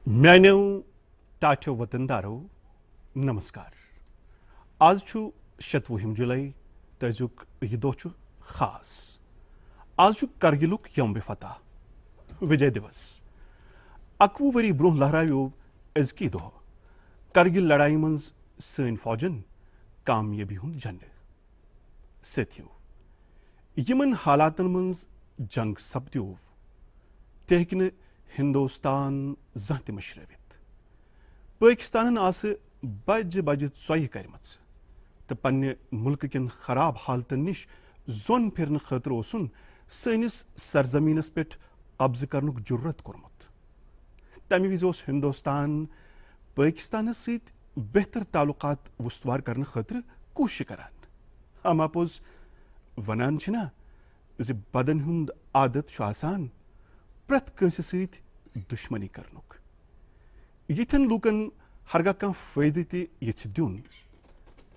म्यान्यो टाठ्यो वतनदारो नमस्कार। आज छु 27 जुलाई तजुक यह दो छु खास। आज छु कारगिलुक यौम फतह विजय दिवस। 11 वरी ब्रोह लहरायो अजकी दो कारगिल लड़ाई मंज सन फौजन कामयाबी हुंद जंग सत्यो यमन हालातन मंज जंग सपद्यो तेहकन हिंदुस्तान जह मशरवित पाकिस्तान बज बज चोह करमच तो पन्ने मुल्क किन खराब हालतन निश जोन फिरन खतर ओसुन सनिस सरजमीनस पे कब्ज करनुक जुर्रत कोरमुत। तमे विज ओस हिंदुस्तान पाकिस्तान सत बेहतर ताल्लुकात वस्तवार करने खतर कोशिश करान। हम अपोज वनान छना ज बदन हुंद आदत छु आसान प्रत कंस सत दुश्मनी करनुक। यिथन लूकन हरगा कह फायदे ते यछ दुन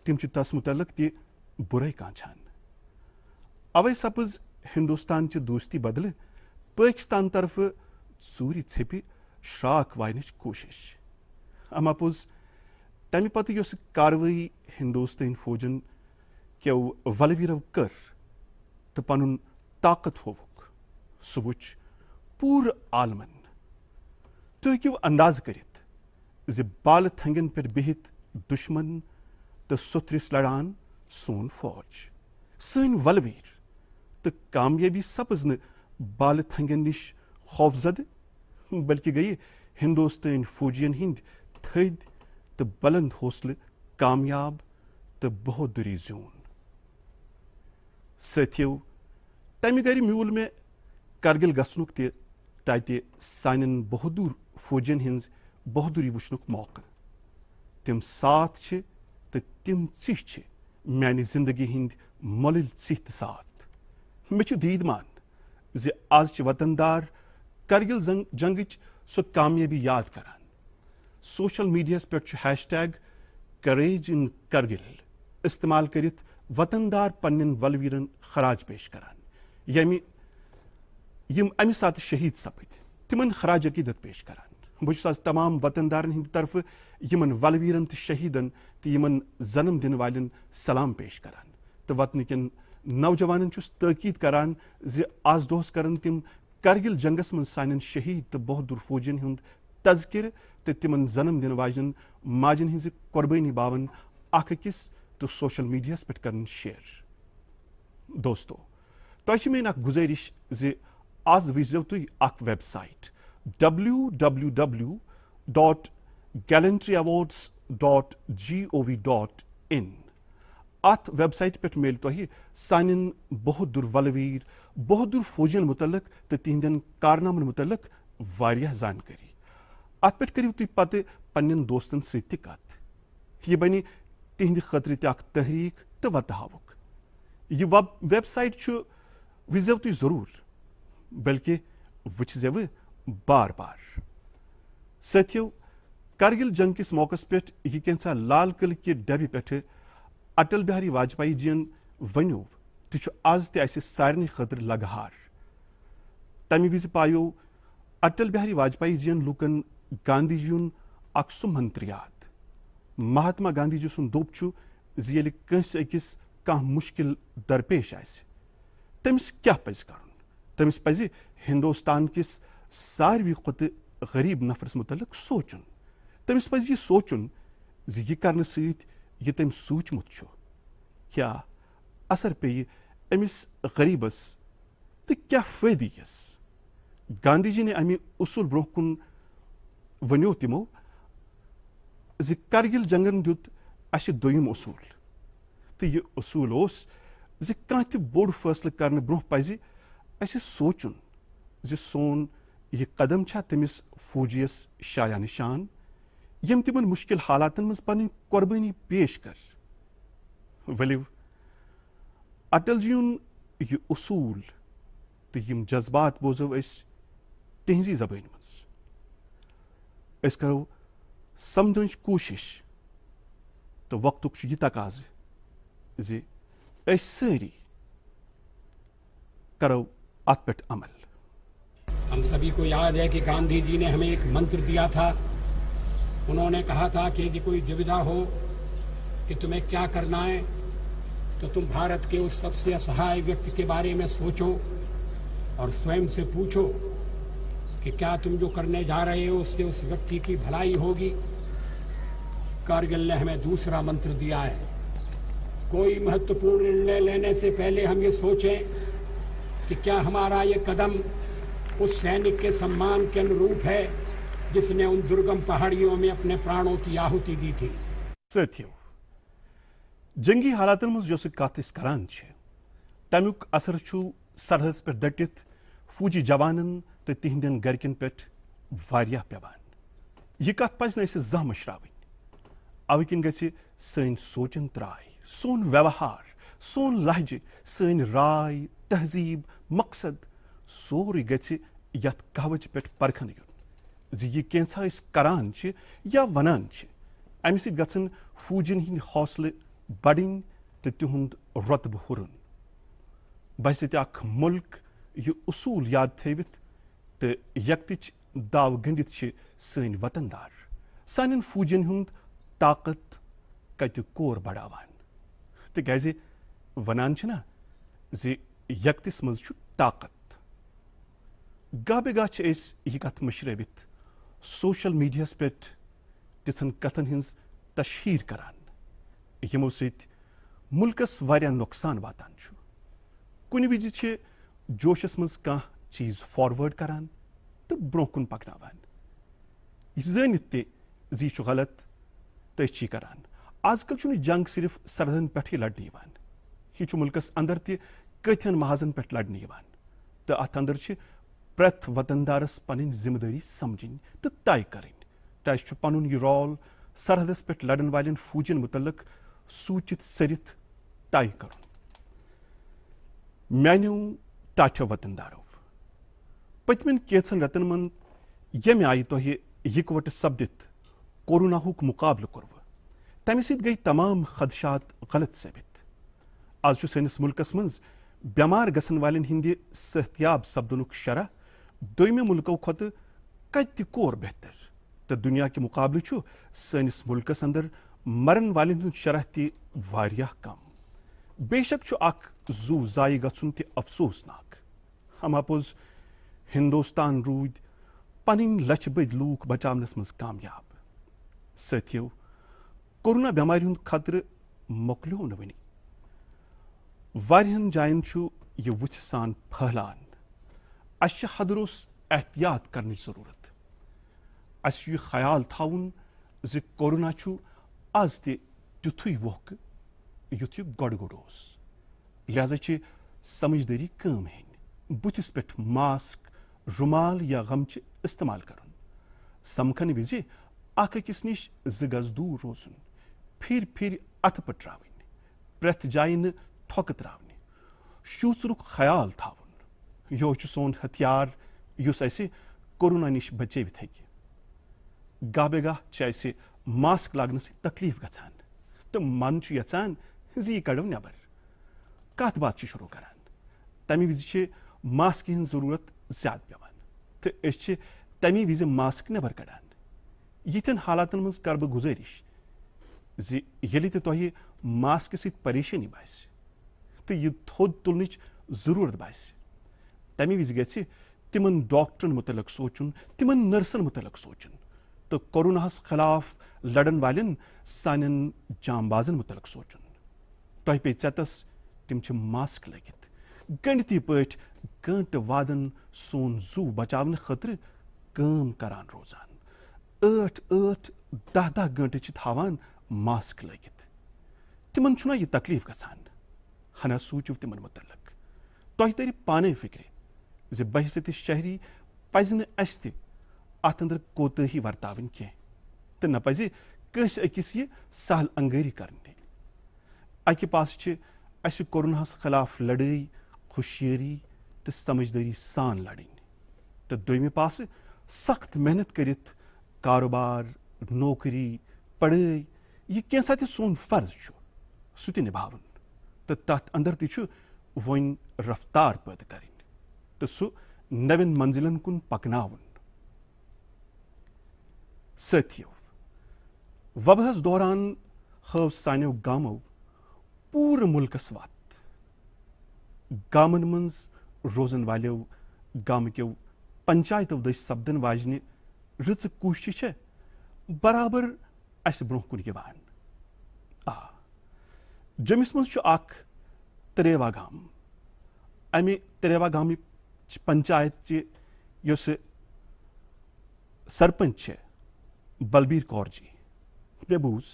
तिम छु तस मुतलक ते बुराई कांछान। अवै सपज हिंदुस्तान च दोस्ती बदल पाकिस्तान तरफ सूरी छेपि श्राक वायनच कोशिश। हम अपोज तमे पत योस कार्रवाई हिंदुस्तान फौजन क्यों वलवीरव कर तो पनुन ताकत होवुक सु वुच पूर आलमन। तो हूँ अंदाज करित ज बाल थंगन पे बिहित दुश्मन तो सुथरिस लड़ान सोन फौज सन वलवीर तो कामयाबी सपज न बाल थंगन निश खौफजद बल्कि गई हिंदुस्तान फौजियन हिंद थद तो बुलंद हौसले कामयाब तो बहादुरी जोन। सत्यो तमे गर म्यूल में कारगिल गसनुक तत सान बहादुर फौजियन हिंज बहादुरी वुचनुक मौका। तिम साथ तो तिम चिह म्यानी जिंदगी हिंद मोलिल चिह साथ। मे दीद मान ज आज वतनदार कारगिल जंग सो कामयाबी याद करान। सोशल मीडिया पे हैशटैग करेज इन कारगिल इस्तेमाल करित वतनदार पन्न वलवीरन खराज पेश करान यम अमि साथ शहीद सपद तिमन खराज अकीदत पेश करान। बहुत तमाम वतनदारन हिंद तरफ यमन वलवीरन तो शहीदन तो यमन जन्म दिन वालन सलाम पेश करान। तो वतन किन नौजवानन तकीद करान ज आज दोस करन तिम कारगिल जंगस मन सान शहीद तो बहादुर फौजियन हुंद तज़किर तो तिमन जन्म दिन वाजन माजन हिंज कुर्बानी बावन अकिस तो सोशल मीडिया पे करन शेयर। दोस्तों तो मेन गुजारिश ज आज विजो तुम वेबसाइट www.gallantryawards.gov.in अत वेबसाइट पे मिल तुह सान बहादुर वलवीर बहादुर फौजियन मुतलक तो तिहंदन कारनामन मुतलक वारियाह जानकारी। अत पे करियो तुम पत पन्न दोस्तन सत कथ यह बन तिहंद खतर तहरीक तो वत हावुक। यह वेबसाइट विजो तुम जरूर बल्कि वुचो बार बार। सत्यो कारगिल जंग किस मौकस पे यह कैसा लाल किले कि डबि पे अटल बिहारी वाजपेयी जीन वनो तो आज तस सारे खतर लगहार। तमे विज पायो अटल बिहारी वाजपेयी जीन लूकन गांधी जीन सु मंत्र याद। महात्मा गांधी जी सुन दोप ये कंस अकिस कह मुश्किल दरपेश तमिस क्या पज कर तमिस पज हिंदुस्तान किस सारवी खुद गरीब नफरस मुतलक सोचुन। तमिस पज यह सोचुन ज यह करने सत यह तम सूचमुत क्या असर पे अमिस गरीबस तो क्या फायदे यस। गांधी जी ने अमि उसूल ब्रोह कुन वनो तिमो ज कारगिल जंगन दुत अस दोयम उसूल तो यह उसूल ज कह बोड़ फैसले करने ब्रोह पज अस सोचुन ज सोन यह कदम छा तमिस फौजियस शाया निशान यम तिमन मुश्किल हालातन मज पन कुर्बानी पेश कर। वलिव अटल जीन यह उसूल तो यम जज्बात बोजो तिहजी जबान मज करो समझन कोशिश तो वक्तुक यह तकाज ज सारी करो अत पे अमल। हम सभी को याद है कि गांधी जी ने हमें एक मंत्र दिया था। उन्होंने कहा था कि यदि कोई दुविधा हो कि तुम्हें क्या करना है, तो तुम भारत के उस सबसे असहाय व्यक्ति के बारे में सोचो और स्वयं से पूछो कि क्या तुम जो करने जा रहे हो उससे उस व्यक्ति की भलाई होगी। कारगिल ने हमें दूसरा मंत्र दिया है, कोई महत्वपूर्ण निर्णय लेने से पहले हम ये सोचें कि क्या हमारा ये कदम उस सैनिक के सम्मान के अनुरूप है जिसने उन दुर्गम पहाड़ियों में अपने प्राणों की आहुति दी थी। साथियों, जंगी हालातन मज जो कत करान तमुक असर सरहदस पे डटित फौजी जवानन तो तिहंदन गरकन पे पेवान। यह कत पज जह मशरावन। अव किन गि सन सोचन त्राय, सोन व्यवहार, सोन लहजे, सन राय, तहजीब, मकसद सोरे गि यथ कहवच पे परखन युन जी यह कैसा करान या वनान अमि सत गन फौजन हिंद हौसले बढ़न तो तिहुंद रुतब हुरन। बस मुल्क यह उसूल याद थवित तो यकतिच दाव गंडित सन वतनदार सान फौजन हुंद ताकत कत कोर बढ़ावान। तिज वनान ना जी यकतिस मज ताकत। गा बेगा यह कथ मशरवित सोशल मीडिया पे तिथन कथन हिंज तशहीर करान यमो सत मुल्कस वारिया नुकसान वातान। कुन विज जोशस मज कह चीज फॉरवर्ड करान तो ब्रोह कुन पकनावान। यह जानित जी गलत तो करान। आजकल जंग सिर्फ सरहदन पे लड़ने यह मुल्कस अंदर तथन महाजन पे लड़ने तो अत अंदर प्रथ वतनदारस पन जिम्मेदारी समझन तो तय करें। तस पन यह रोल सरहदस पे लड़न वाले फौजन मुतलक सूचित सरित तय कर। मानो टाठो वतनदारो, पतमन कैन रतन मन यम आय तुह इकवट सपदित कोरोना मुकाबल कर्व तमें सत गई तमाम खदशात गलत साबित। आज सैनिस मुल्कस मज बेमार गसन वाले हिंद सेहतियाब सपदन शरह दोयमो मुल्कों खुद कत कोर बेहतर तो दुनिया के मुकाबले सैनिस मुल्कस अंदर मरन वाले शरह तह कम। बेशक जू जाय गन अफसोसनाक। हम अपोज हिंदुस्तान रूद पन लच बद लूक बचावनस मज कामयाब। साथियों, कोरोना बेमारी हुंद खतरे मोकलो न वनी। वारियन जायन यह वुछ सान फहलान। अस हदरोस एहतियात करने जरूरत। अस यह ख्याल थाउन ज कोरोना आज तुथु वोक युथ यह गोड़ गोड़ ओस। लिहाजा समझदारी कम हेन बुथिस पे मास्क, रुमाल या गमच इस्तेमाल कर। समखन विज अकिस निश ज गज दूर रोजन। फिर अथ पट्रावन, प्रथ जाय न थोक त्रावन, शूसरुक ख्याल थावन। यो सोन हथियार युस असे कोरोना निश बचवित हेकि। गा बेगाह मास्क लागन से तकलीफ गछान तो मन यचान जी कड़ो नबर। कत बात शुरू करान तमी विज मास्क हज जरूरत ज्यादा पेवान तो तमी विज मास्क नबर कड़ान। यिथन हालातन मज कर बह गुजारिश जी ये तुह मास्क सत परेशानी बास तो यह थोद तुलन जरूरत बास तमी विज गि तिमन डॉक्टरन मुतलक सोचन, तिमन नर्सन मुतलक सोचन तो कोरोनाहस खिलाफ लड़न वालन सान जांबाजन मुतलक सोचन। तुह पे चतस तिम मास्क लगित गणती पट गंट वादन सोन जू बचावन खतर काम करान रोजान। 8-8, 10-10 गंटे थावान मास्क लगित। तिमन छुना यह तकलीफ गसान। हना सूचो तिमन मुतलक। तुह तर पाने फिक्र ज बहसत शहरी पज न अस अत अंदर कोताही वर्तावन कह तो न पज कस अकिस यह सहल अंगारी कर। अकि पास अस कोरोनाहस खिलाफ लड़ाई खुशियारी तो समझदारी सान लड़न तो दोयमे पास सख्त मेहनत करित कारोबार, नौकरी, पढ़ाई यह कैसा सोन फर्ज सह निभावन तो तथ अंदर वन रफ्तार पैदा कर तो सह नवीन मंजिलन कुन पकनावन। साथियों, वबहस दौरान हव सानियों गामों पूरे मुल्कस वात। गामन मंज रोजन वालियों गाम के पंचायतों दश सपदन वाजने रच कोशिश बराबर अस ब्रोह कुन यवान। जमिस मज त्रेवा गाम। अमे त्रेवा गाम पंचायत योस सरपंच बलबीर कौर जी। मे बूज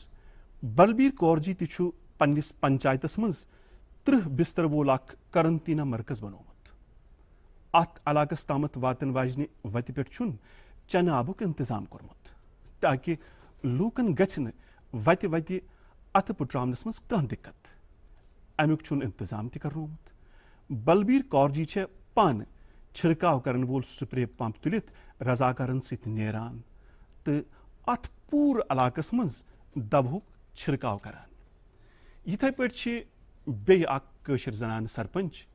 बलबीर कौर जी तु पन्निस पंचायतस मज 30 बिस्तर वोल करंतीना मरकज बनोमुत। अत इलाकस तामत वातन वाजने वत पे चन आबुक इंतजाम कोर्मुत ताकि लूकन गन वत वत अत पुट्रावनस मज कह दिक्कत। अमुक इंतजाम तर्नोमुत। बलबीर कौर जी पान छिड़काव करन वोल स्प्रे पंप तुलित रजाकारन सत नेरान तो अत पूर इलाकस मज दवहुक छिड़काव करान। यिथे पे बेशर जनान सरपंच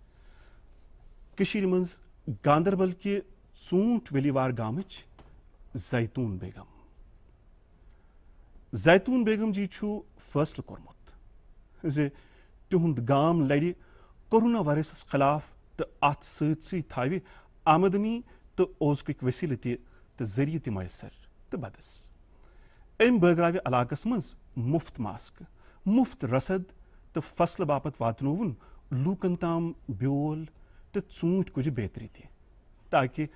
मज गांदरबल के सूट वेलीवार गामच जैतून बेगम। जैतून बेगम जी फैसला कोर्मुत जे तिहुंद गाम लड़ि कोरोना वायरस खिलाफ तो अत सत्य आमदनी तो ओजक वसील तो जरिए त मैसर तो बदस। अम बगराव इलाकस मज मुफ्त मास्क, मुफ्त रसद तो फसल बापत वातनोवन लूकन ताम ब्योल तो ूंट कुछ बेहतरी ताकि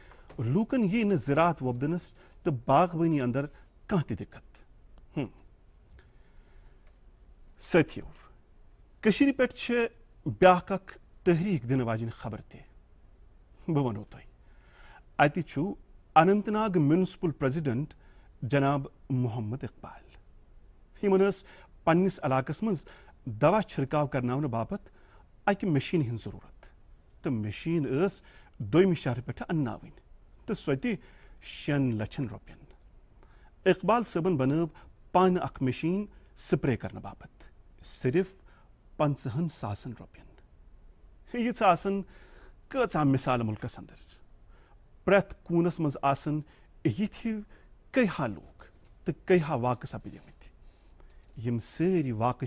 लूकन यी न ज़रात वोबदनस तो बागवानी अंदर कह दिक्कत। साथियों, कशीर पे ब्याक तहरीक दिन वाजिन खबर बह वनो तुह। अति अनंतनाग म्यूनिसिपल प्रेसिडेंट जनाब मोहम्मद इकबाल। यमन पन्निस इलाकस मज दवा छिड़काव करनावन बापत अक मशीन हिंद जरूरत तो मशीन दोयमि शहर पे अन्नावन तो सो 6 लक्षन रुपयन। इकबाल सबन बनब पान अख मशीन स्प्रे करने बापत सिर्फ 50,000 रुपयन। यह कचा मिसाल मुल्कस अंदर प्रेथ कूनस मज आसन यिथि कईहा लूक तो कईहा वाक़ सपदिमत यम सारी वाक़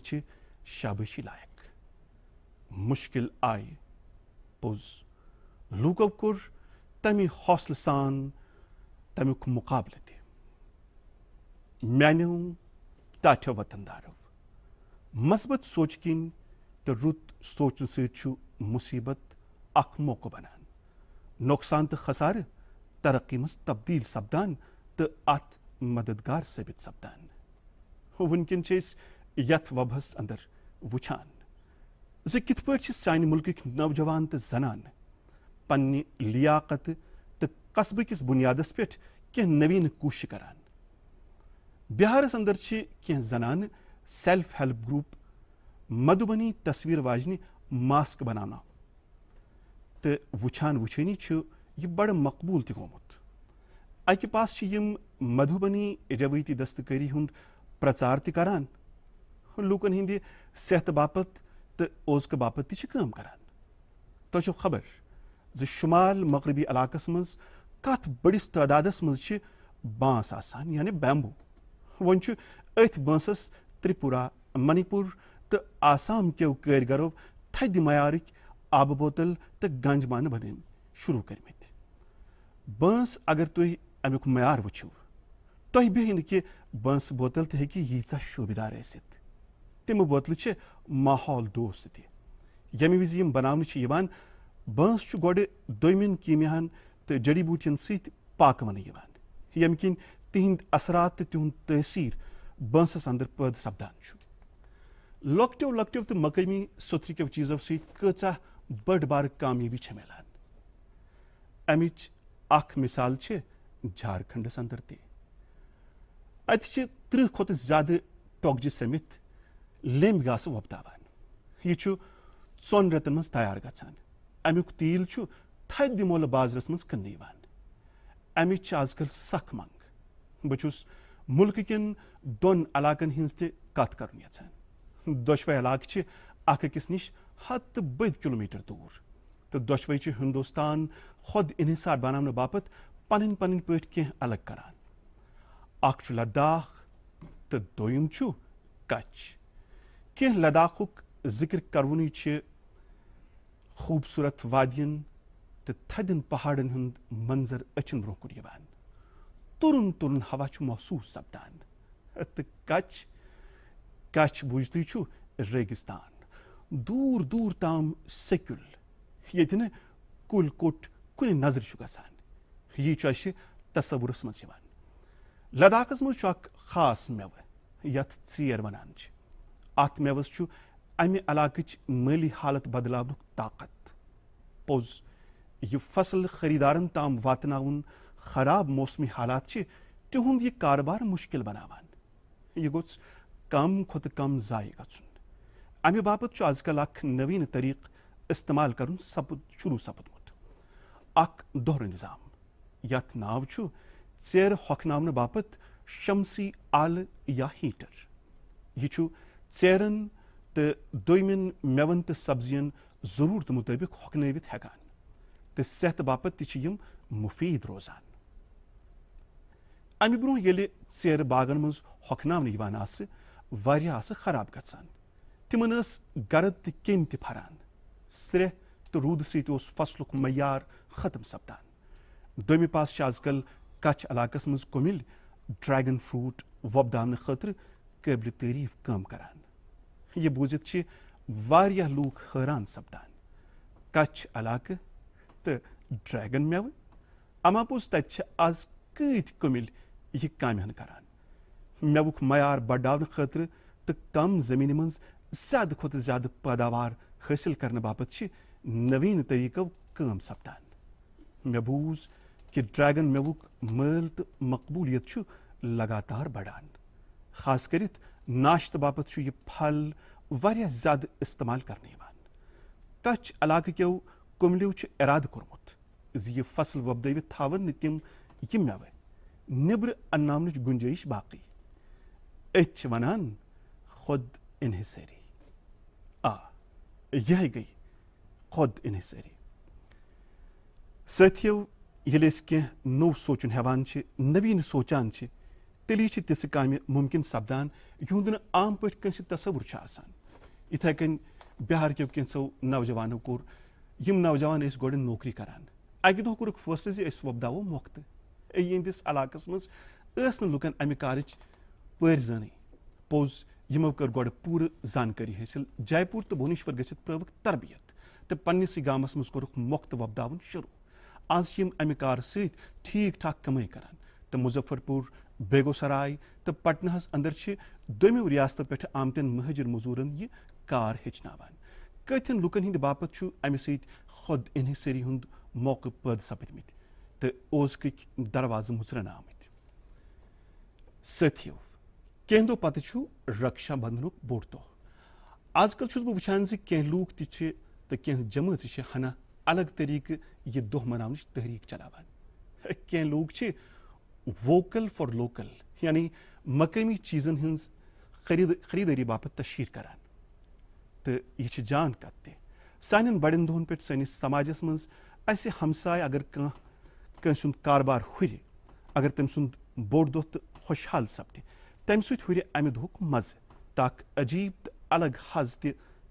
शाबाशी लायक। मुश्किल आय पोज लूको कोर तमि हौसल सान तमुक मुकाबले ते। म्यानो ताठ्यो वतनदारो मस्बत सोच किन तो रुत सोचन सु मुसीबत अख मौका बनान। नुकसान तो खसार तरक्की मस तब्दील सपदान तो अत मददगार साबित सपदान। वनकन यथ वबहस अंदर वुछान जे कित पार्ट सान मुल्क नौजवान तो जनान पन्नी लियाकत तो कस्बे किस बुनियादस पे कह नवीन कोशिश करान। बिहारस अंदर कह जनान सेल्फ हेल्प ग्रुप मधुबनी तस्वीर वाजनी मास्क बनाना तो वुछान वुछनी यह बड़ मकबूल तोमुत। अकि पास यम मधुबनी रवैती दस्तकारी हुंद प्रचार तरान लूकन हिंद सेहत बापत तो ओजक बापत तम करान। तो खबर जे शुमाल मगरबी इलाकस मज कत बड़िस तादादस मज बांस आसान यानी बैम्बू। वन अथ बांसस त्रिपुरा, मणिपुर तो आसाम के कारीगरों थद मयारिक आब बोतल तो गंजमान बन शुरू करमत। बांस अगर तुम अमुक मयार वुछो तुह बेहन कि बांस बोतल तो यीचा शोबेदार आसित। तिम बोतल माहौल दोस्त ते यमे विज बनावन बांस गोड दोमिन कीमियान तो जड़ी बूटियन सत पाकवन यम किन तिहिंद असरात तिहुंद तसीर बांसस अंदर पैद सपदान। लॉकट्यो लॉकट्यो तो मकामी सुथरिक्यो चीजों सत कचा बड़ बार कामयाबी मिलान। अमिच अख मिसाल झारखंडस अंदर ते अत 30 खोत ज्यादा टोगजि समित लेम घास वोपदावान। यह 4 रेतन मज तैयार गछान। अमुक तेल थद मोल बाजरस मज कन्न यवान। अमिच आजकल सख मंग। बहुस मुल्क किन 2 इलाकन हिंज ते कत करन यछान। दोशवे इलाक अख अकिस निश 100 किलोमीटर दूर तो दोशवई हिंदुस्तान खुद इनहिसार बनाने बापत पन पन पे कह अलग करान। अख लद्दाख तो दोयम कच्छ। कह लद्दाखुक जिक्र करवुनी खूबसूरत वादियन तो थदिन पहाड़न हुंद मंजर अचन ब्रोह कुन यवान। तुरन तुरन हवा महसूस सपदान। तो कच्छ बुझतु रेगिस्तान दूर दूर ताम सेक्युल ये कुल कुट कुन नजर गसान। यह तस्वुरस मज लद्दाखस मज खास मेव यथ चेर वनान। अत मेवस अमि इलाकच माली हालत बदलावनुक ताकत। पोज यह फसल खरीदारन ताम वातनाउन खराब मौसमी हालात तिहुंद यह कारोबार मुश्किल बनावान। यह गोस कम खुद कम जाय गचुन। अमि बापत आजकल अख नवीन तरीक इस्तेमाल करन शुरू सपदमुत। अख दोहर निजाम यथ नाव चेर हॉकनावन बापत शमसी आल या हीटर। यह चेरन तो दोयमिन मेवन तो सब्जियन जरूरत मुताबिक हॉकनवित हेकान तो सेहत बापत तिम मुफीद रोजान। अमि ब्रोह येले चेर बागन मज हॉकनावन वारिया खराब गसान। तिमन गरद तो केम त फरान। स्रेह तो रूद सत फसलुक मयार खत्म सपदान। दोमी पास आजकल कच्छ इलाकस मज कुमिल ड्रैगन फ्रूट वोपदावन खतर काबिल तारीफ काम करान। यह बूजित वारिया लूक हैरान सपदान। कच्छ इलाक तो ड्रैगन मेव अमापोज तत आज कत कुमिल यह काम करान। मेवुक मयार बढ़ावन खतर तो कम जमीन मज ज्यादा खुद ज्यादा पैदावार हासिल करने बापत नवीन तरीकों काम सपदान। मे बूज कि ड्रैगन मेवुक मल तो मकबूलियत लगातार बढ़ान। खास करित नाश्त बापत यह फल वारिया ज्यादा इस्तेमाल करने यवान। कच्छ इलाक क्यों कुमलियों इराद कोरमुत यह फसल वोपदावित थावन तिम यह मेव निब्र अन्नावन गुंजाइश बाकी। एच वनान खुद इन्हिसारी। यह गई खुद इन्हिसारी। साथियों ये कह नव सोचन हेवान नवीन सोचान तेली तिस काम मुमकिन सपदान युंद आम पे कंस तस्वुर इथे कन बिहार के कैंसो नौजवानों कोर यम नौजवान गोड़ नौकरी करान। अकि दह कोरुक फैसले जे वोपदावो मोख्त। यहंदिस इलाकस मज लुकन अमि कारच पर जान। पोज यमो कर गोड़ पूर जानकारी हासिल। जयपुर तो भुवनेश्वर गसित प्रवक तरबियत तो पन्निस गामस मज कोरुक मोख्त वोपदावन शुरू। आज यम अमि कार सहित ठीक ठाक कमाई करान। तो मुजफ्फरपुर बेगोसराय तो पटनाहस अंदर दोमियों रियासतों पे आमतन महाजर मजूरन यह कार हेचनावान। कथिन लुकन हिंद बापत अमि सहित खुद इन्हिसारी हुंद मौके पैद सपदमित तो ओजक दरवाज मुचरन आमत। साथियों कह दो पत रक्षा बंधनुक बोड़ दह। आजकल बह वुचान कह लूक तो कह जमात हना अलग तरीक यह दह मनावन तहरीक चलावान। कह लूक वोकल फॉर लोकल यानी मकामी चीज़न हज खरीदारी बापत तशहीर करान। तो यह जान कत सान बड़न दोहन पे सैनिस समाजस मज अस हमसाय अगर कंसुंद कारबार हुर अगर तम सुंद बोड़ दह तो खुशहाल सपद तम सत हुर अमि दुहुक मज़ ताक अजीब तो अलग हज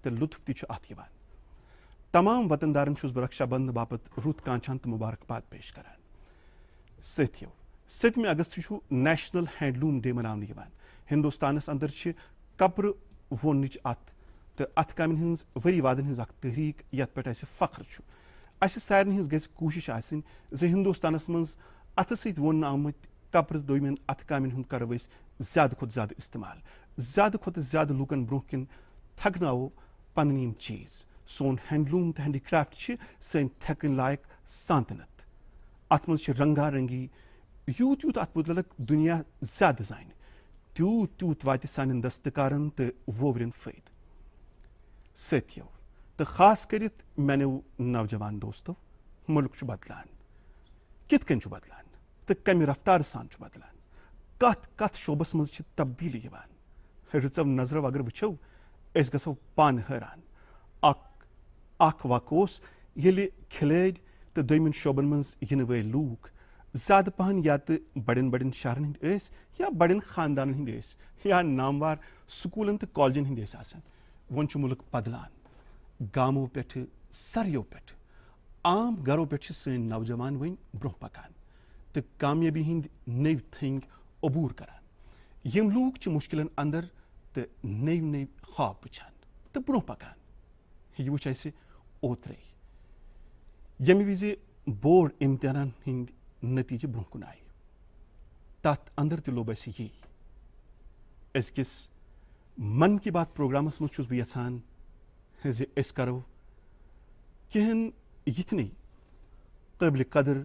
तो लुत्फ तथ। तमाम वतनदारन बह रक्षाबंधन बापत रुत कांचान तो मुबारकबाद पेश करान। साथियों 7 अगस्त नेशनल हैंडलूम डे मनावन। हिंदुस्तानस अंदर कपर वोन अत तो अत काम हज वरी वादन हज तहरीक यथ पे फख्र अस सारे हज गशिश हिंदुस्तानस मज अत सत वोन आमुत कपर दोमिन अत काम करो ज्यादा खुद ज्यादा इस्तेमाल। ज्यादा खुद ज्यादा लूकन ब्रोह किन थकनावो पन यम चीज़। सोन हैंडलूम तो हैंडीक्राफ्ट सन थकन लायक सांतनत। अत मज रंगा रंगी यूत यूत अत मुतलक दुनिया ज्यादा जान तूत तूत वात सान दस्तकारन तो वोवरन फायद। साथियों तो खास करित मेनो नौजवान दोस्तों मुल्क बदलान कित कन बदलान तो कम रफ्तार सान बदलान कत कत शोबस मज तब्दीली रचव नजर अगर वो गो पान हैरान। अख वक खिलड़ तो दोमिन शोबन मज इन वल लूक ज्यादा पहन या तो बड़न बड़न शहरन हंद या बड़न खानदान हंद या नामवार स्कूलन तो कॉलेजन हंद वन मुल्क बदलान गामों पे सरियों पे आम घरों पे सन नौजवान वन ब्रोह पकान तो कामयाबी हंद नव थंग अबूर करान यम लूक मुश्किलन अंदर तो नव नव ख्वाब वुचान तो ब्रोह पकान यह वुच ओत्रे यम विज बोर्ड इम्तिहान हंद नतीजे ब्रोह कुन आय तथ अंदर तो लोब यही अजकिस मन की बात प्रोग्रामस मज बह यछान अस करो कहन यिथन काबिल कदर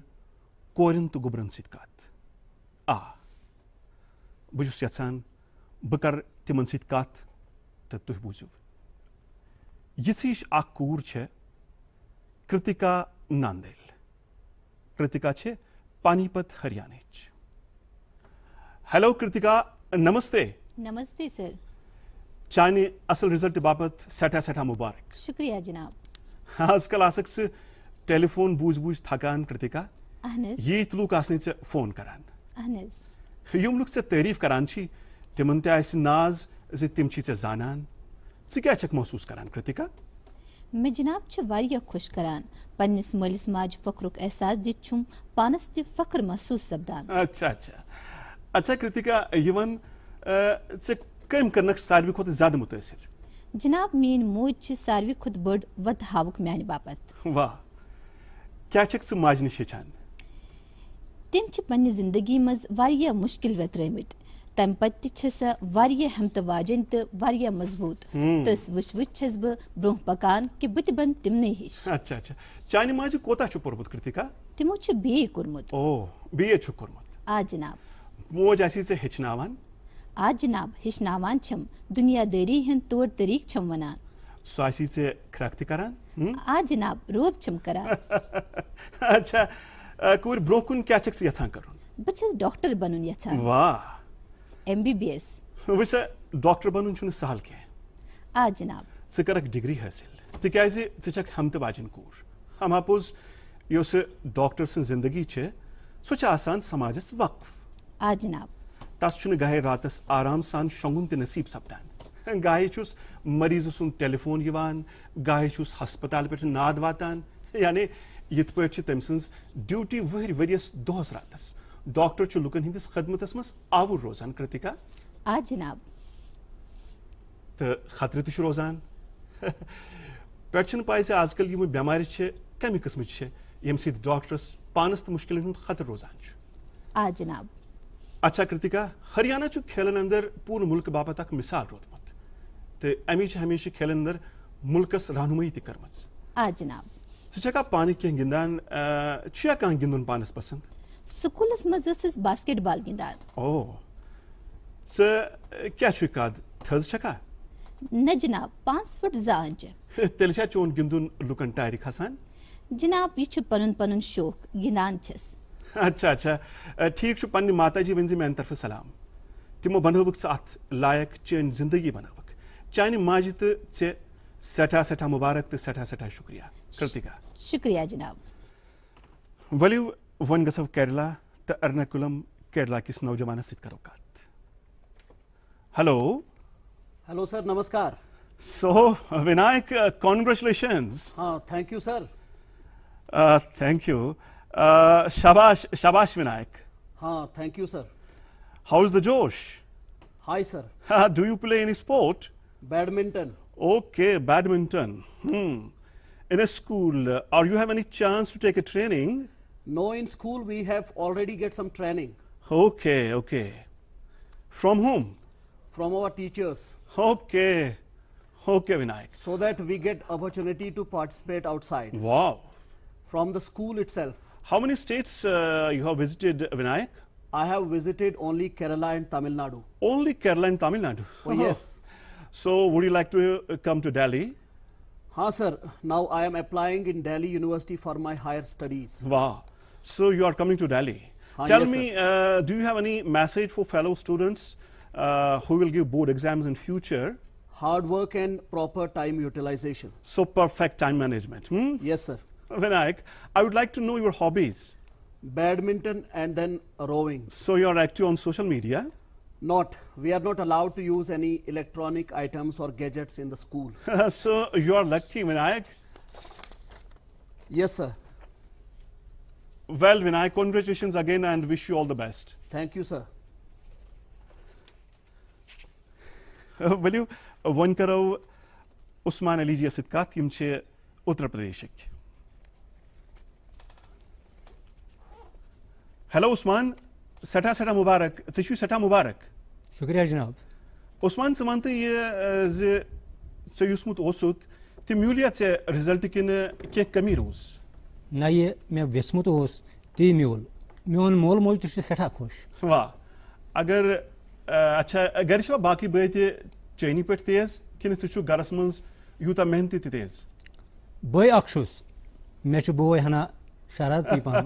कोरन तो गुबरन सत कत बह यछान बह कर तिमन सत कत तो तुह बूझो यिछ हिश अख कूर छे कृतिका नांदेल कृतिका छे पानीपत हरियाणा। हेलो कृतिका, नमस्ते। नमस्ते सर। चाने असल रिजल्ट बाबत सठा सठा मुबारक। शुक्रिया जनाब। आजकल आसक से टेलीफोन बूझ बूझ थकान कृतिका ये लूक आसने से फोन करान यम लुक से तारीफ करान छी तिमन ते आइस नाज जे तिम छी से जानान से क्या चक महसूस करान कृतिका? मैं जनाब छ वारिया खुश करान पन्निस मलिस माज फखरुक एहसास दित छुम पानस ते फख्र महसूस सपदान। अच्छा अच्छा अच्छा कृतिका यवन से कम करनक सारवी खोत ज्यादा मुतासिर? जनाब मीन मोज छ सारवी खुद बड़ वत हावुक म्यान बापत। वाह, क्या चक से माज निश हेचान? तिम छ पन्नि जिंदगी मज वारिया मुश्किल वतरमित तम पत्ति छ स वारिया हमत वाजन त वारिया मजबूत तस वुच वुच छस ब ब्रोह पकान कि बत बन तिमने हिश। अच्छा अच्छा चानि माज कोता छु पोरमुत कृतिका? तिमो छ बीए कुरमुत। ओ बीए छु कुरमुत? आ जनाब। मोज आसी से हिचनावान? आ जनाब हिचनावान छम दुनियादारी हन तौर तरीक छम वनान। स्वासी से खराक्ति करान? आ जनाब रोब छम करान। अच्छा कुर ब्रोकुन क्या चक से यछान करुन? बचस डॉक्टर बनून यछान। वाह, MBBS। वैसे डॉक्टर बनून छुन सहल के? आ जनाब। से करक डिग्री हासिल तिकाजे चक हम तो बाजन कूर हम आपोज यो से डॉक्टर सन जिंदगी छे सोच आसान समाजस वक्फ। आ जनाब। तस छुन गाहे रातस आराम सान शंगुन ते नसीब सपदान गाहे छुस मरीज सुन टेलीफोन यवान गाहे छुस अस्पताल पे नाद वातान यानी यित पे तम सन्स ड्यूटी वहर वरियस दोहस रातस डॉक्टर छु लुकन हिंदिस खदमतस मस आवर रोजान कृतिका? आ जनाब। तो खतरे तो रोजान पे पाए से आजकल यम बेमार कम किस्म यम सत डॉक्टरस पानस तो मुश्किल हूं खतर रोजान। आ जनाब। अच्छा कृतिका, हरियाणा छु खेलन अंदर पूर्ण मुल्क बापत अख मिसाल रोदमुत तो अमी हमेशा खेलन अंदर मुल्कस रहनुमाई त करमच। आ जनाब। का पानी कह गिंदान छुया कह गिंदुन पानस पसंद? स्कूलस मज बास्केटबॉल गिंदान। ओ क्या छु काद थज छका? न जनाब 5 फुट जांच। तेल छा चोन गिंदुन लुकन टायरी खसान? जनाब ये छु पनुन पनुन शौक गिंदान छस। अच्छा अच्छा ठीक छु पन्नी माताजी वंजी मेन तरफ सलाम तिमो बनवक साथ लायक चेन जिंदगी बनवक चाइनी माजिद से सठा सठा मुबारक ते सठा सठा शुक्रिया कृतिका। शुक्रिया जनाब। वलिव वन गसव केरला त एर्नाकुलम केरला किस नौजवान सित करो कात। हेलो। हेलो सर, नमस्कार। So Vinayak, congratulations. हाँ, thank you sir. Thank you. शाबाश शाबाश विनायक। हाँ, thank you sir. How is the josh? Hi sir. Do you play any sport? Badminton. Okay, badminton. In a school, or you have any chance to take a training? No, in school we have already get some training. Okay, okay. From whom? From our teachers. Okay, okay, Vinayak. So that we get opportunity to participate outside. Wow. From the school itself. How many states you have visited, Vinayak? I have visited only Kerala and Tamil Nadu. Only Kerala and Tamil Nadu? Oh, yes. So, would you like to come to Delhi? Haan sir, now I am applying in Delhi University for my higher studies. Wow. So, you are coming to Delhi. Tell me, do you have any message for fellow students who will give board exams in future? Hard work and proper time utilization. So, perfect time management. Yes sir. Vinayak, I would like to know your hobbies. Badminton and then rowing. So you are active on social media. Not. We are not allowed to use any electronic items or gadgets in the school. So you are lucky, Vinayak. Yes, sir. Well, Vinayak, congratulations again and wish you all the best. Thank you, sir. Volume one karo Usman Ali ji Asitkat yimche Uttar Pradesh. Hello Usman, Seta Mubarak. Tsishu Seta Mubarak. शुक्रिया जनाब Usman samante ye ze yusmut osut ti muliat se result kin ke kami roz. ना ये मैं विस्मुत ओस ती mule म्यून मोल मोल तुझे सेठा खुश वाह अगर अच्छा गरिशवा बाकी बेते चैनी पेट तेज किन तिछु गरस मंज यूता मेहनती तेज बॉय अक्षुस मैं चु बॉय हना शरारत पी पान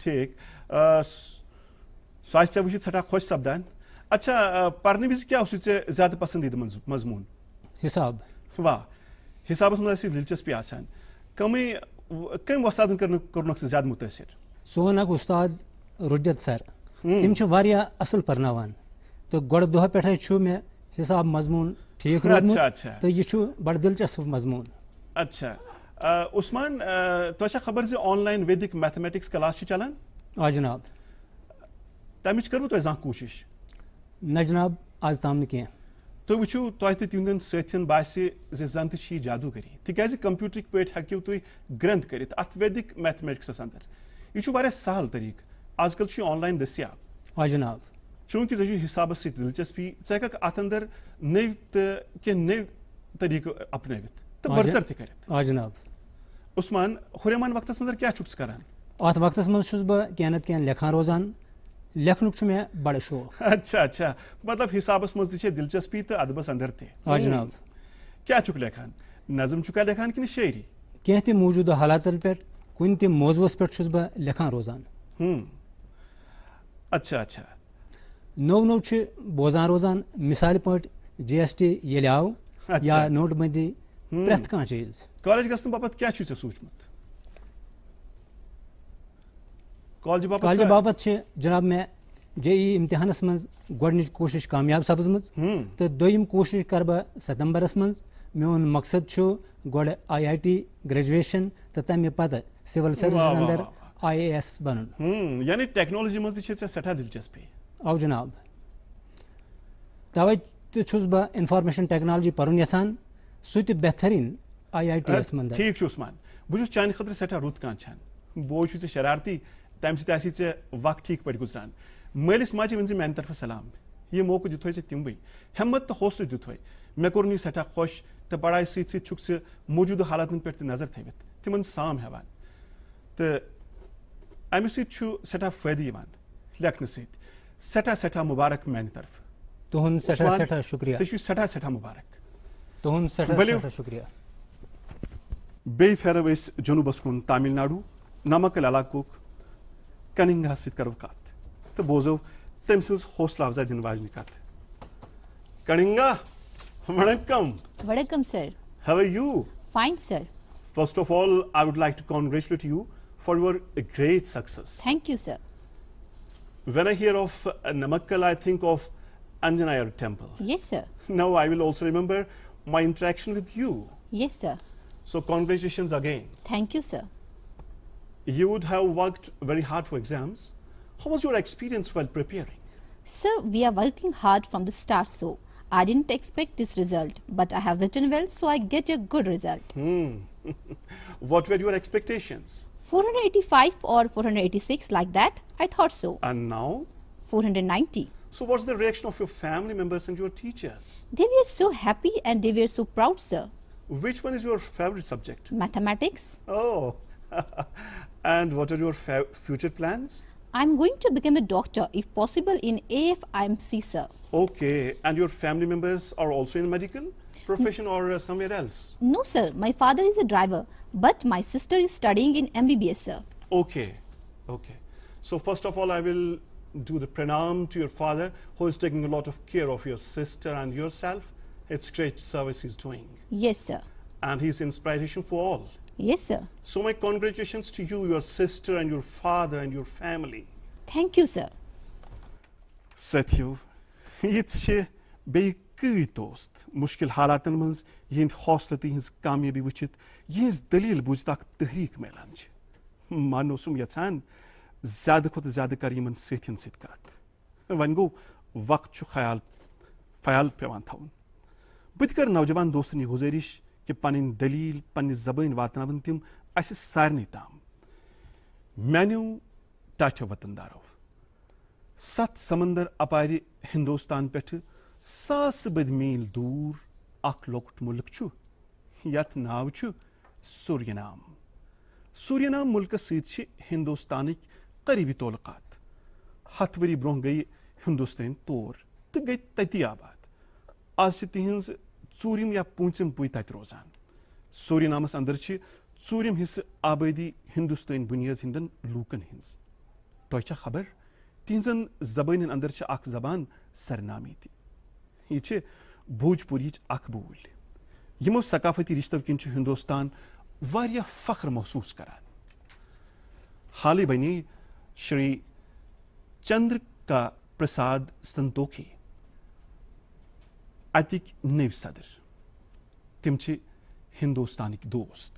ठीक स्वास्थ्य वुचित सटा खुश सपदान अच्छा पढ़ने विज क्या उससे ज्यादा पसंदीदा मजमून हिसाब वाह हिसाबस मंज ऐसी दिलचस्पी आसान कम वस्तादन करनक से ज्यादा मुतासिर सोन अक उस्ताद रुजत सर तिम छु वारिया असल परनावान तो गड दोह पेठे छु मैं हिसाब मजमून ठीक रोदमुत अच्छा। तो ये छु बड़ दिलचस्प मजमून अच्छा उस्मान तो खबर से ऑनलाइन वैदिक मैथमेटिक्स क्लास छ चलान आ जनाब तमिच करबो तो जा कोशिश न जनाब आज ताम न कह तो वुचु तोय ते तिंदन सथिन बासे जे जानत छी जादूगरी तिकाज कंप्यूटर पे हकियो तो ग्रंथ करित अथ वैदिक मैथमेटिक्स अंदर ये छु वारे सहल तरीक आजकल छी ऑनलाइन दस्याब आ जनाब चूंकि जे हिसाब से दिलचस्पी चेक अथ अंदर नव के नव तरीक अपनावित तो बरसर ते करित आ जनाब उस्मान हुरेमान वक्त अंदर क्या छुक्स करान अत वक्त मज छुस ब कहनत कह लेखान रोजान लेखनुक छु मैं बड़ शौक अच्छा मतलब हिसाबस मज छे दिलचस्पी तो अदबस अंदर ते आ जनाब क्या चुक लेखान नजम चुका लेखान कि शायरी कह ते मौजूदा हालातन पे कुन ते मौजूस पे छुस ब लेखान रोजान अच्छा नौ नौ छ बोजान रोजान मिसाल पट जीएसटी ये आव या नोटबंदी प्रथ कह चीज कॉलेज गसन बाबत क्या छु सोचमत कॉलेज बाबत छ जनाब मैं जेई इम्तिहानस मज गोडनिच कोशिश कामयाब सपजमज तो दोयम कोशिश कर ब सितंबरस मज मेन मकसद छु गोड आईआईटी ग्रेजुएशन तो तमे पत सिविल सर्विस अंदर आईएएस बनन यानी टेक्नोलॉजी मज छे सठा दिलचस्पी आव जनाब तवे तो छुस ब इंफॉर्मेशन टेक्नोलॉजी परुन यसान सुत बेहतरीन आईआईटीएस मंदर ठीक छु उस्मान बुझुस चान खतर सठा रुत कान छन बो छु शरारती तम से वक्त ठीक पे गुजरान मलिस माजे वन मान तरफ सलाम ये मौका दुथो तिम हिम्मत तो हौसले दुथो मे कोर सठा खुश तो पढ़ाई सुक मौजूदा हालातन पे नजर थवित तिमन साम हेवान तो अमे सठा फायदे लेखन सठा मुबारक मान तरफ तुहन सठा शुक्रिया सठा मुबारक तुहन सठा शुक्रिया बे फेरो जनूबस कुन तमिलनाडु नमक्कल इलाकुक कनिंगा सित करो कत तो बोजो तम सज हौसला अफजा दिन वाजन कत कनिंगा वणक्कम Vanakkam, sir. how are you Fine, sir. first of all I would like to congratulate you for your great success Thank you, sir. when I hear of Namakkal I think of Anjaneyar temple Yes, sir. now I will also remember my interaction with you Yes, sir. so congratulations again Thank you, sir. you would have worked very hard for exams how was your experience while preparing Sir, we are working hard from the start, so I didn't expect this result, but I have written well, so I get a good result. what were your expectations 485 or 486, like that? I thought so. and now 490. so what's the reaction of your family members and your teachers They were so happy and they were so proud, sir. which one is your favorite subject Mathematics. oh and what are your future plans I'm going to become a doctor, if possible, in AFIMC, sir. okay and your family members are also in medical profession or somewhere else No, sir. My father is a driver, but my sister is studying in MBBS, sir. okay so first of all I will do the pranam to your father who is taking a lot of care of your sister and yourself it's great service he's doing Yes, sir. and he's inspiration for all Yes, sir. So my congratulations to you, your sister and your father and your family. Thank you, sir. Sathiv, it's be key dost मुश्किल हालातन मंज यिंद हौसला तिहिंज कामयाबी वुचित यिंज दलील बुझत अख तहरीक मिलान छ मानो सुम यचान ज्यादा खुद ज्यादा कर यमन सेथिन सित कत वन गो वक्त छु ख्याल पेवान थाउन बत कर नौजवान दोस्तन यह गुजारिश कि पनिन दलील पन्नि जबान वातनावन तिम अस सारने ताम मैन्यो टाठ्यो वतनदारो 7 समंदर अपारि हिंदुस्तान पेठ सास बद मील दूर अख लोकट मुल्क छु यथ नाव छु सूर्यनाम मुल्क सत हिंदुस्तानिक करीबी तोलकात हथ वरी ब्रोह गई हिंदुस्तान तौर तो गई तती आबाद आज तिहंज चूरिम या पूंचम पुई तत रोजान सूर्यनामस अंदर चूरिम हिस्स आबादी हिंदुस्तान बुनियाद हिंदन लूकन हिंज तोह खबर तिहंजन जबान अंदर अख जबान सरनामी ती यह भोजपुरी अख बोल यमो सकाफती रिश्तों किन हिंदुस्तान वारिया फख्र महसूस करान हाल बने श्री चंद्रिका प्रसाद संतोखी अतिक नव सदर तिम हिंदुस्तानिक दोस्त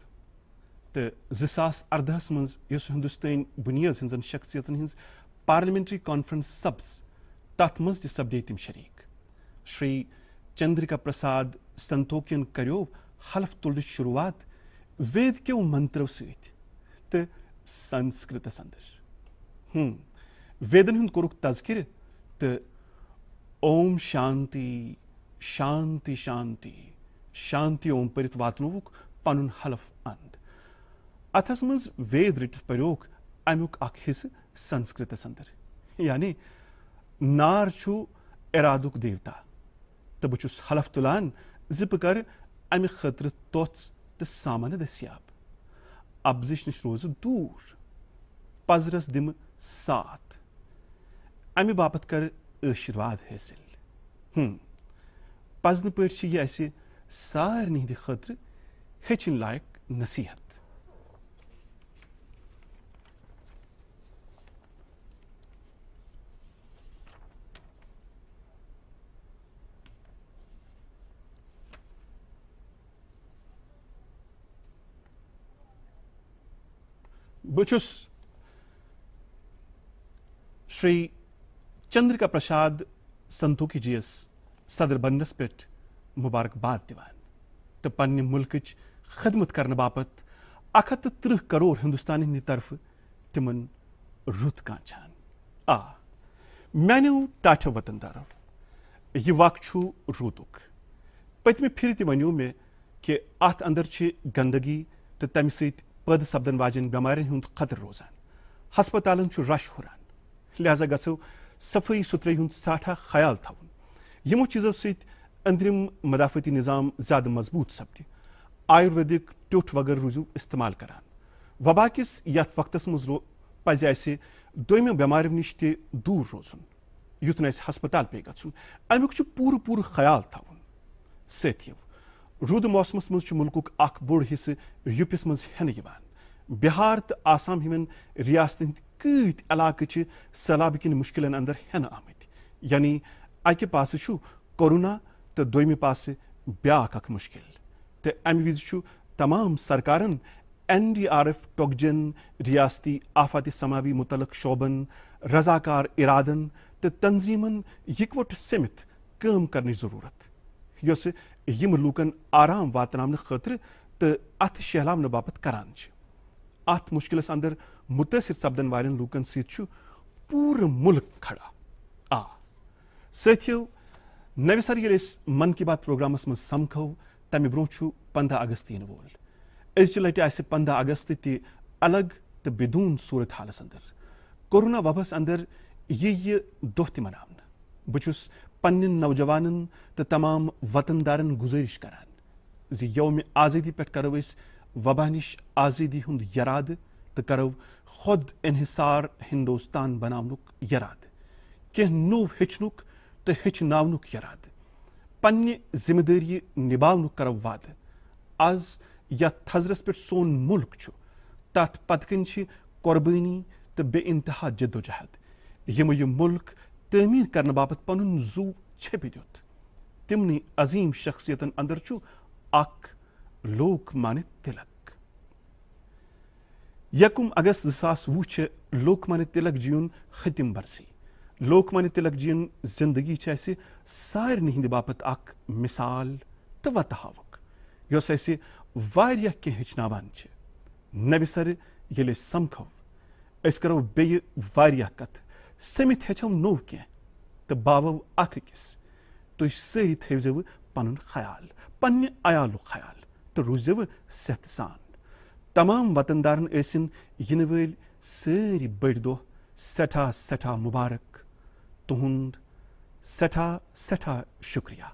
तो 2018 मज हिंदुस्तान बुनियाद हिंजन शख्सियतन हिंज पार्लियामेंट्री कॉन्फ्रेंस सब्स तथ मज त सपदे तिम शरीक श्री चंद्रिका प्रसाद संतोखियन करो हल्फ तुल शुरुआत वेद के मंत्रों सत तो संस्कृत अंदर वेदन हुंद कोरुक तज़किर तो ओम शांति शांति शांति शांति ओम परित वातनोवुक पनुन हल्फ अंद अथस मज वेद रिट परोक अमुक अख हिस्स संस्कृत अंदर यानी नार छु इरादुक देवता तो बहुत हलफ तुलान जि बह कर अमि खतर तोच तो सामान दस्याब अबजिश नश रोज दूर पजरस दिम साथ अमि बापत कर आशीर्वाद हासिल पजन पे यह सारनी हंद खतर हेचिन लायक नसीहत बचुस श्री चंद्रिका प्रसाद संतोखी जीस सदर बनस पे मुबारकबाद दिवान तो पन्ने मुल्क खदमत करने बापत 130 करोड़ हिंदुस्तानी हंद तरफ तिमन रुत कांचान आ मैनो टाठो वतनदारो यह वाक रूतुक पतमे फिर वनो मे कि अत अंदर गंदगी तो तम सत पद सपदन वाजन बेमारिन हुंद खतर रोजान हस्पतालन रश हुरान लिहाजा गो सफाई सुथरई हुंद साठा ख्याल थवन यमो चीजों सत अंदरिम मदाफती निज़ाम ज्यादा मजबूत सपदि आयुर्वेदिक टोठ वगैरह रूजू इस्तेमाल करान वबा किस यथ वक्तस मज पज असे दोयम बेमार नश त दूर रोजुन युतन अस हस्पताल पे गछुन अमुक पूर ख्याल थवन सथिव रूद मौसमस मज मुल्कुक अख बोड़ हिस्से यूपीस मज हेन बिहार तो आसाम हिमन रियासतन कत इलाके सैलाब किन मुश्किलन अंदर हेन आमत यानी अकि पास कोरोना तो दोयमि पास ब्याक अख मुश्किल तो अमि विज तमाम सरकारन NDRF टोगजन रियासती आफाती समावी मुतलक शोबन रजाकार इरादन तो तंजीमन यकवट समित काम करने जरूरत योस यम लूकन आराम वातनामन खतर तो अत शहलावन बापत करान अत मुश्किलस अंदर मुतासिर सपदन वालन लूकन सत पूर मुल्क खड़ा आ साथियों नवे सर ये मन की बात प्रोग्रामस मज समखो तमि ब्रोह 15 अगस्त इन वोल अज लटि 15 अगस्त ति अलग तो बेदून सूरत हालस अंदर कोरोना वबस अंदर यह दोह ति मनावन बहुस पन्न नौजवानन तो तमाम वतनदारन गुजारिश करान जि यौम आज़ादी पे करो वबा निश आज़ादी हुंद यराद तो करो खुद इन्हिसार हिंदुस्तान बनावनुक यराद कह नोव हेचनुक तो हेचनावनुक यराद पन्ने जिम्मेदारी निभावनुक करो वाद आज यथ थजरस पे सोन मुल्क छु तथ पतकन कुर्बानी तो बे इंतहा जद्दोजहद यमो यह मुल्क तमीर करने बाबत पनुन जू छेपि दियुत तिमनी अजीम शख्सियतन अंदर छु अख लोकमान्य तिलक 1 अगस्त 2020 लोकमान्य तिलक जीन खतिम बरसी लोकमान्य तिलक जीन जिंदगी सारनी हिंद बापत अख मिसाल तो वतहावक योस वारिया के हेचनावान न विसर ये समखो अस करो बे वारिया कथ समित हेचो नो क्या तो बावो अख अकिस तुम सारी थवजव पन ख्याल पन्ने अयालु ख्याल तो रूजव सेहत सान तमाम वतनदारन ऐसिन इन वल सारी बड़ दो सठा सठा मुबारक तुहुंद सठा सठा शुक्रिया।